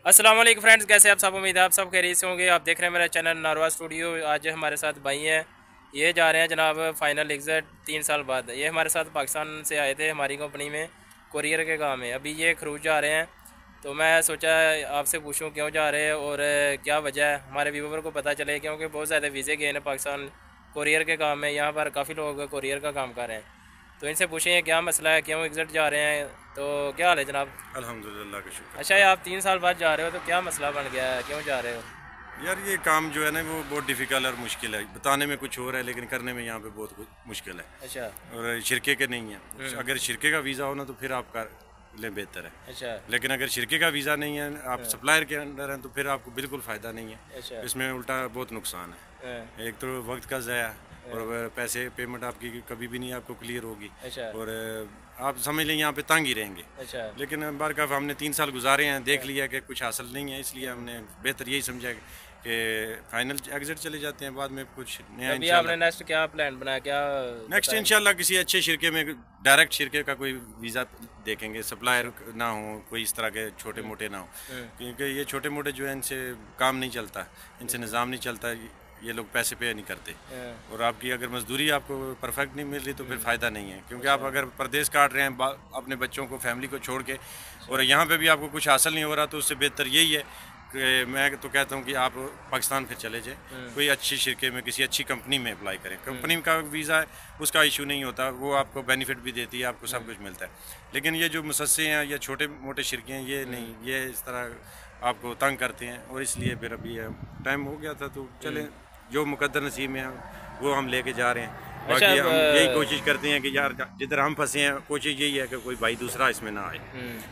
अस्सलाम वालेकुम फ्रेंड्स, कैसे आप सब? उम्मीद है आप सब खैरियत से होंगे। आप देख रहे हैं मेरा चैनल नारवा स्टूडियो। आज हमारे साथ भाई हैं, ये जा रहे हैं जनाब फाइनल एग्ज़िट 3 साल बाद। ये हमारे साथ पाकिस्तान से आए थे हमारी कंपनी में कोरियर के काम में। अभी ये खरूज जा रहे हैं, तो मैं सोचा आपसे पूछूं क्यों जा रहे हैं और क्या वजह है, हमारे व्यूवर को पता चले, क्योंकि बहुत ज़्यादा वीज़े गए हैं पाकिस्तान कोरियर के काम में। यहाँ पर काफ़ी लोग कोरियर का काम कर रहे हैं, तो इनसे पूछें क्या मसला है, क्यों एग्ज़िट जा रहे हैं। तो क्या हाल है जनाब? अल्हम्दुलिल्लाह का शुक्र। अच्छा, ये आप 3 साल बाद जा रहे हो, तो क्या मसला बन गया है, क्यों जा रहे हो? यार ये काम जो है ना वो बहुत डिफ़िकल्ट और मुश्किल है। बताने में कुछ और है लेकिन करने में यहाँ पे बहुत कुछ मुश्किल है। अच्छा। और शिरके के नहीं है। अगर शिरके का वीज़ा हो ना तो फिर आप कर ले बेहतर है। अच्छा। लेकिन अगर शिरके का वीज़ा नहीं है, आप सप्लायर के अंडर हैं, तो फिर आपको बिल्कुल फ़ायदा नहीं है। अच्छा। इसमें उल्टा बहुत नुकसान है। एक तो वक्त का ज़ाया और पैसे पेमेंट आपकी कभी भी नहीं आपको क्लियर होगी। अच्छा। और आप समझ लें यहाँ पे तंग ही रहेंगे। अच्छा। लेकिन बारकाफ हमने 3 साल गुजारे हैं, देख लिया कि कुछ हासिल नहीं है, इसलिए हमने बेहतर यही समझा कि फाइनल एग्जिट चले जाते हैं, बाद में कुछ नया अभी आपने इंशाल्लाह। नेक्स्ट क्या प्लान बनाया, क्या नेक्स्ट इंशाल्लाह किसी अच्छे शिरके में डायरेक्ट शिरके का कोई वीज़ा देखेंगे, सप्लायर ना हो, कोई इस तरह के छोटे मोटे ना हो, क्योंकि ये छोटे मोटे जो है इनसे काम नहीं चलता, इनसे निज़ाम नहीं चलता। ये लोग पैसे पे नहीं करते और आपकी अगर मजदूरी आपको परफेक्ट नहीं मिल रही तो फिर फ़ायदा नहीं है, क्योंकि आप अगर परदेश काट रहे हैं अपने बच्चों को फैमिली को छोड़ के और यहाँ पे भी आपको कुछ हासिल नहीं हो रहा, तो उससे बेहतर यही है कि मैं तो कहता हूँ कि आप पाकिस्तान फिर चले जाएँ, कोई अच्छी शिरके में किसी अच्छी कंपनी में अप्लाई करें। कंपनी का वीज़ा है उसका इशू नहीं होता, वो आपको बेनिफिट भी देती है, आपको सब कुछ मिलता है। लेकिन ये जो मुसस्से हैं या छोटे मोटे शिरके हैं ये नहीं, ये इस तरह आपको तंग करते हैं और इसलिए फिर अभी टाइम हो गया था तो चले, जो मुकद्दर नसीब में है वो हम लेके जा रहे हैं। अच्छा, बाकी हम यही कोशिश करते हैं कि यार जिधर हम फंसे हैं कोशिश यही है कि कोई भाई दूसरा इसमें ना आए,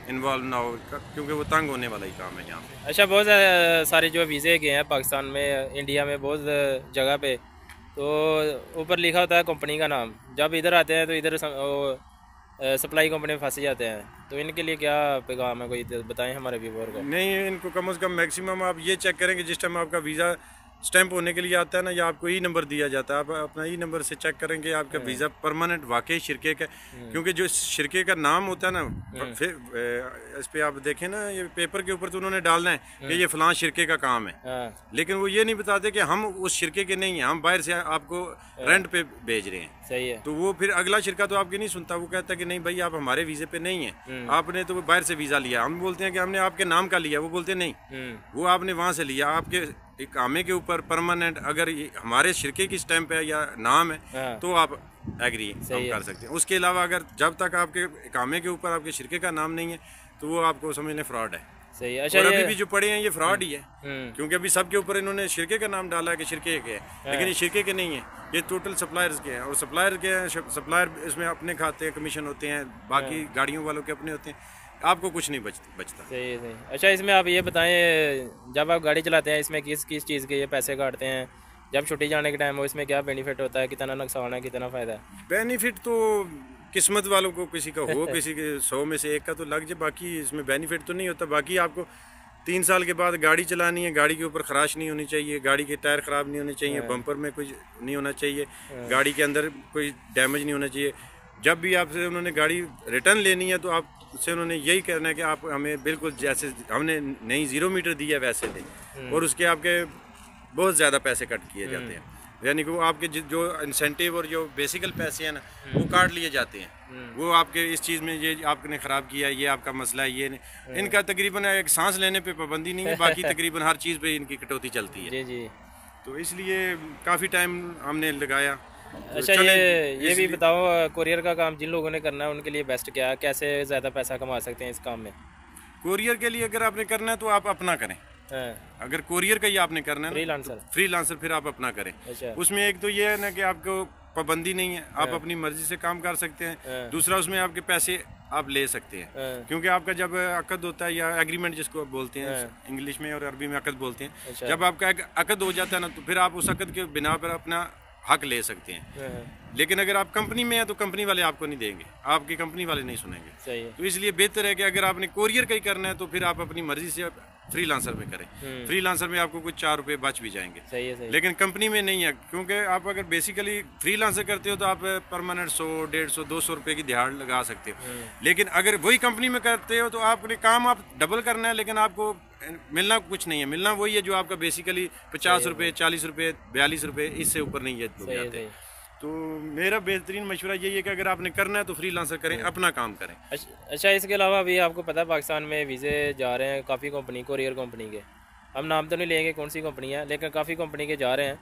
इन्वॉल्व ना हो, क्योंकि वो तंग होने वाला ही काम है यहाँ पे। अच्छा, बहुत सारे जो वीज़े गए हैं पाकिस्तान में, इंडिया में बहुत जगह पे, तो ऊपर लिखा होता है कंपनी का नाम। जब इधर आते हैं तो इधर सप्लाई कंपनी में फंस जाते हैं, तो इनके लिए क्या पैगाम है, कोई बताएं हमारे व्यूवर को। नहीं, इनको कम से कम मैक्सिमम आप ये चेक करें कि जिस टाइम आपका वीज़ा स्टैंप होने के लिए आता है ना, या आपको ई नंबर दिया जाता है, आप अपना ई नंबर से चेक करेंगे आपका वीज़ा परमानेंट वाकई शिरके का, क्योंकि जो शिरके का नाम होता है ना, फिर इस पे आप देखें ना, ये पेपर के ऊपर तो उन्होंने डालना है कि ये फलां शिरके का काम है, लेकिन वो ये नहीं बताते कि हम उस शिरके के नहीं हैं, हम बाहर से आपको रेंट पे भेज रहे हैं। सही है। तो वो फिर अगला शिरका तो आपकी नहीं सुनता, वो कहता है कि नहीं भाई आप हमारे वीज़े पे नहीं है, आपने तो बाहर से वीज़ा लिया। हम बोलते हैं कि हमने आपके नाम का लिया, वो बोलते नहीं, वो आपने वहाँ से लिया, आपके इकामे के ऊपर परमानेंट अगर हमारे शिरके की स्टैंप है या नाम है तो आप एग्री हम कर सकते हैं। उसके अलावा अगर जब तक आपके इकामे के ऊपर आपके शिरके का नाम नहीं है तो वो आपको समझ लें फ्रॉड है। सही है। अच्छा, और अभी भी जो पड़े हैं ये फ्रॉड ही है, क्योंकि अभी सबके ऊपर इन्होंने शिरके का नाम डाला है कि शिरके के है, लेकिन ये शिरके के नहीं है, ये टोटल सप्लायर्स के हैं। और सप्लायर के हैं, सप्लायर इसमें अपने खाते हैं, कमीशन होते हैं, बाकी गाड़ियों वालों के अपने होते हैं, आपको कुछ नहीं बचता। सही सही। अच्छा, इसमें आप ये बताएं, जब आप गाड़ी चलाते हैं इसमें किस किस चीज़ के ये पैसे काटते हैं, जब छुट्टी जाने के टाइम हो इसमें क्या बेनिफिट होता है, कितना नुकसान है, कितना फ़ायदा है? बेनिफिट तो किस्मत वालों को किसी का हो किसी के 100 में से एक का तो लग जाए, बाकी इसमें बेनिफिट तो नहीं होता। बाकी आपको 3 साल के बाद गाड़ी चलानी है, गाड़ी के ऊपर खराश नहीं होनी चाहिए, गाड़ी के टायर ख़राब नहीं होने चाहिए, बम्पर में कुछ नहीं होना चाहिए, गाड़ी के अंदर कोई डैमेज नहीं होना चाहिए। जब भी आपसे उन्होंने गाड़ी रिटर्न लेनी है तो आपसे उन्होंने यही कहना है कि आप हमें बिल्कुल जैसे हमने नई 0 मीटर दी है वैसे दें, और उसके आपके बहुत ज़्यादा पैसे कट किए जाते हैं, यानी कि वो आपके जो इंसेंटिव और जो बेसिकल पैसे हैं ना वो काट लिए जाते हैं। वो आपके इस चीज़ में ये आपने ख़राब किया, ये आपका मसला है, ये नहीं। इनका तकरीबन एक सांस लेने पे पाबंदी नहीं है, बाकी तकरीबन हर चीज़ पे इनकी कटौती चलती है। जी जी। तो इसलिए काफ़ी टाइम हमने लगाया। अच्छा, ये भी बताओ, कोरियर का काम जिन लोगों ने करना है उनके लिए बेस्ट क्या है, कैसे ज़्यादा पैसा कमा सकते हैं इस काम में? कोरियर के लिए अगर आपने करना है तो आप अपना करें। अगर कोरियर का ही आपने करना है फ्रीलांसर। तो फ्रीलांसर फिर आप अपना करें। अच्छा। उसमें एक तो ये है ना कि आपको पाबंदी नहीं है, आप अपनी मर्जी से काम कर सकते हैं। दूसरा उसमें आपके पैसे आप ले सकते हैं, क्योंकि आपका जब अकद होता है या एग्रीमेंट जिसको बोलते हैं इंग्लिश में और अरबी में अकद बोलते हैं। अच्छा। जब आपका अकद हो जाता है ना तो फिर आप उस अकद के बिना पर अपना हक ले सकते हैं। लेकिन अगर आप कंपनी में हैं तो कंपनी वाले आपको नहीं देंगे, आपकी कंपनी वाले नहीं सुनेंगे। सही है। तो इसलिए बेहतर है कि अगर आपने कोरियर का ही करना है तो फिर आप अपनी मर्जी से फ्रीलांसर में करें। फ्रीलांसर में आपको कुछ 4 रुपये बच भी जाएंगे। सही है, सही। लेकिन कंपनी में नहीं है, क्योंकि आप अगर बेसिकली फ्रीलांसर करते हो तो आप परमानेंट 100, 150, 200 रुपये की दिहाड़ लगा सकते हो। लेकिन अगर वही कंपनी में करते हो तो आपने काम आप डबल करना है, लेकिन आपको मिलना कुछ नहीं है। मिलना वही है जो आपका बेसिकली 50 रुपये, 40 रुपये, 42 रुपये, इससे ऊपर नहीं है। तो मेरा बेहतरीन मशवरा यही है कि अगर आपने करना है तो फ्रीलांसर करें, अपना काम करें। अच्छा, इसके अलावा अभी आपको पता है पाकिस्तान में वीज़े जा रहे हैं काफ़ी कंपनी, कोरियर कंपनी के, हम नाम तो नहीं लेंगे कौन सी कंपनी है, लेकिन काफ़ी कंपनी के जा रहे हैं।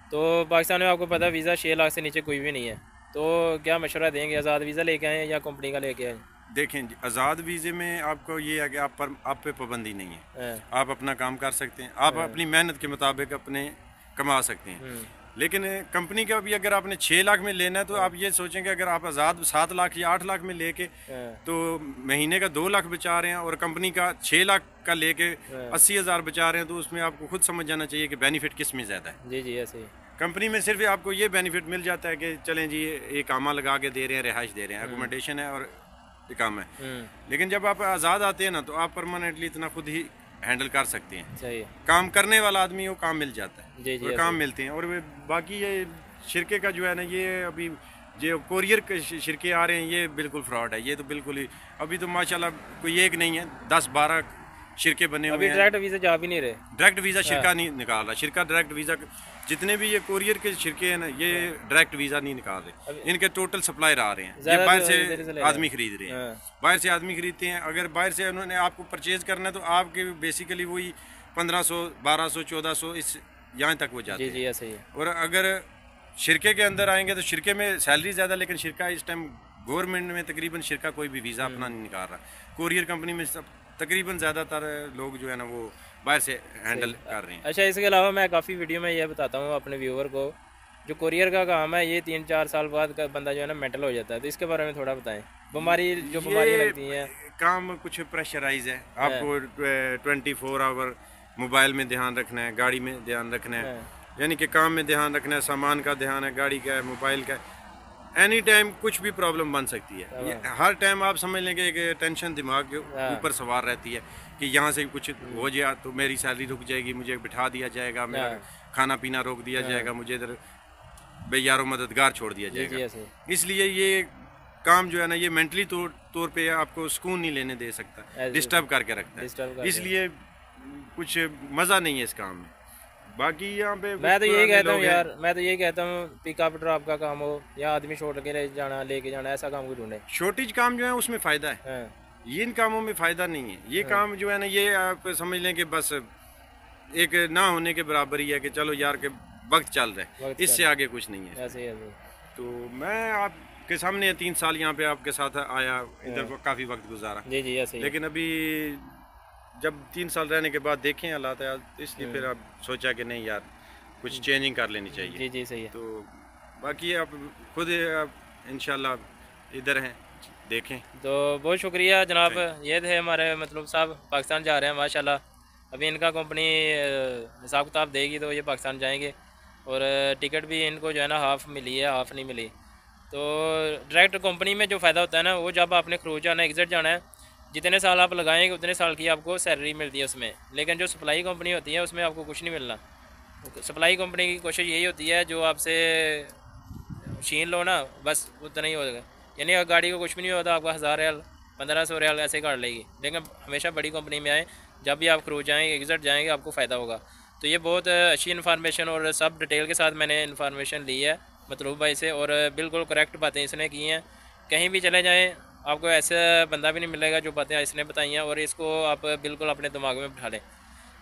तो पाकिस्तान में आपको पता है वीज़ा 6 लाख से नीचे कोई भी नहीं है। तो क्या मशवरा देंगे, आज़ाद वीज़ा लेके आएँ या कंपनी का लेके आएँ? देखें, आज़ाद वीज़े में आपको ये है कि आप पे पाबंदी नहीं है, आप अपना काम कर सकते हैं, आप अपनी मेहनत के मुताबिक अपने कमा सकते हैं। लेकिन कंपनी का भी अगर आपने 6 लाख में लेना है तो आप ये सोचेंगे अगर आप आज़ाद 7 लाख या 8 लाख में लेके तो महीने का 2 लाख बचा रहे हैं और कंपनी का 6 लाख का लेके 80,000 बचा रहे हैं, तो उसमें आपको खुद समझ जाना चाहिए कि बेनिफिट किस में ज़्यादा है। जी जी, ऐसे ही। कंपनी में सिर्फ आपको ये बेनिफिट मिल जाता है कि चलें जी ये कामा लगा के दे रहे हैं, रिहाइश दे रहे हैं, एकोमोडेशन है और काम है। लेकिन जब आप आज़ाद आते हैं ना तो आप परमानेंटली इतना खुद ही हैंडल कर सकते हैं। सही है। काम करने वाला आदमी वो काम मिल जाता है। जी जी, और काम मिलते हैं। और बाकी ये शिरके का जो है ना, ये अभी जो कोरियर के शिरके आ रहे हैं ये बिल्कुल फ्रॉड है। ये तो बिल्कुल ही अभी तो माशाल्लाह कोई एक नहीं है, 10-12 शिरके बने हुए हैं। डायरेक्ट वीज़ा जा भी नहीं रहे, डायरेक्ट वीज़ा शिरका नहीं निकाल रहा। शिरका डायरेक्ट वीज़ा जितने भी ये कोरियर के शिरके हैं ना, ये डायरेक्ट वीज़ा नहीं निकाल रहे। इनके टोटल सप्लायर आ रहे हैं, ये बाहर से आदमी खरीद रहे हैं। बाहर से आदमी खरीदते हैं। अगर बाहर से उन्होंने आपको परचेज करना है तो आपके बेसिकली वही 1500, 1200, 1400 इस यहाँ तक वो जाते हैं। जी, ऐसे ही है। और अगर शिरके के अंदर आएंगे तो शिरके में सैलरी ज़्यादा, लेकिन शिरका इस टाइम गवर्नमेंट में तकरीबन शिरका कोई भी वीज़ा अपना नहीं निकाल रहा। कोरियर कंपनी में सब तकरीबन ज़्यादातर लोग जो है ना वो बाहर से हैंडल कर रहे हैं। अच्छा, इसके अलावा मैं काफ़ी वीडियो में ये बताता हूँ अपने व्यूअर को, जो कोरियर का काम है ये 3-4 साल बाद का बंदा जो है ना मेंटल हो जाता है। तो इसके बारे में थोड़ा बताएं, बीमारियाँ लगती हैं। काम कुछ प्रेशराइज है, आपको 24 आवर मोबाइल में ध्यान रखना है, गाड़ी में ध्यान रखना है, यानी कि काम में ध्यान रखना है, सामान का ध्यान है, गाड़ी का है, मोबाइल का है। एनी टाइम कुछ भी प्रॉब्लम बन सकती है। हर टाइम आप समझ लेंगे कि टेंशन दिमाग के ऊपर सवार रहती है कि यहाँ से कुछ हो जाए तो मेरी सैलरी रुक जाएगी, मुझे बिठा दिया जाएगा, मेरा खाना पीना रोक दिया जाएगा, मुझे इधर बेयारो मददगार छोड़ दिया जाएगा। इसलिए ये काम जो है ना, ये मेंटली तौर पे आपको सुकून नहीं लेने दे सकता, डिस्टर्ब करके रखता है। इसलिए कुछ मज़ा नहीं है इस काम में। बाकी यहाँ पे मैं तो यही कहता हूँ यार, मैं तो यही कहता हूँ पिकअप ड्रॉप का काम हो या आदमी छोड़ के लेके जाना, ऐसा काम को ढूंढे। शॉर्टेज काम जो है उसमें फ़ायदा है, ये इन कामों में फ़ायदा नहीं है। ये काम जो है ना, ये आप समझ लें कि बस एक ना होने के बराबर ही है कि चलो यार के वक्त चल रहा है, इससे आगे कुछ नहीं है। ऐसे तो मैं आपके सामने 3 साल यहाँ पे आपके साथ आया, इधर काफ़ी वक्त गुजारा। जी जी, ऐसे। लेकिन अभी जब 3 साल रहने के बाद देखें हालात है, इसलिए फिर आप सोचा कि नहीं यार कुछ चेंजिंग कर लेनी चाहिए। जी जी, सही है। तो बाकी आप खुद इंशाल्लाह इधर हैं, देखें। तो बहुत शुक्रिया जनाब, ये थे हमारे मतलब साहब पाकिस्तान जा रहे हैं माशाल्लाह। अभी इनका कंपनी हिसाब किताब देगी तो ये पाकिस्तान जाएंगे, और टिकट भी इनको जो है ना हाफ़ मिली है, हाफ़ नहीं मिली। तो डायरेक्ट कंपनी में जो फ़ायदा होता है ना, वो जब आपने क्रूज जाना है, एग्जिट जाना है, जितने साल आप लगाएंगे उतने साल की आपको सैलरी मिलती है उसमें। लेकिन जो सप्लाई कंपनी होती है उसमें आपको कुछ नहीं मिलना। सप्लाई कंपनी की कोशिश यही होती है जो आपसे छीन लो ना, बस उतना ही होगा। यानी अगर गाड़ी को कुछ भी नहीं होता, आपका 1000 रियाल 1500 रियाल ऐसे काट लेगी। लेकिन हमेशा बड़ी कंपनी में आए, जब भी आप क्रूज जाएंगे, एग्जिट जाएंगे, आपको फ़ायदा होगा। तो ये बहुत अच्छी इन्फॉर्मेशन और सब डिटेल के साथ मैंने इन्फॉर्मेशन ली है मतलूब भाई से, और बिल्कुल करेक्ट बातें इसने की हैं। कहीं भी चले जाएँ आपको ऐसा बंदा भी नहीं मिलेगा जो बातें इसने बताई हैं, और इसको आप बिल्कुल अपने दिमाग में बिठा लें।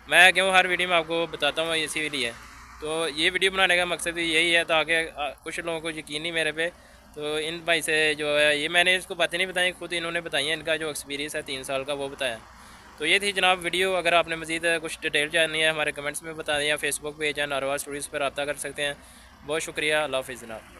मैं क्यों हर वीडियो में आपको बताता हूँ इसीलिए। तो ये वीडियो बनाने का मकसद भी यही है ताकि कुछ लोगों को यकीन नहीं मेरे पे। तो इन भाई से जो है ये मैंने इसको बातें नहीं बताई, खुद इन्होंने बताई हैं, इनका जो एक्सपीरियंस है 3 साल का वो बताया। तो ये थी जनाब वीडियो। अगर आपने मज़ीद कुछ डिटेल जाननी है हमारे कमेंट्स में बता दें, या फेसबुक पेज है नारवा स्टूडियोज़ पर रब्ता कर सकते हैं। बहुत शुक्रिया, अल्लाह हाफ़िज़ जनाब।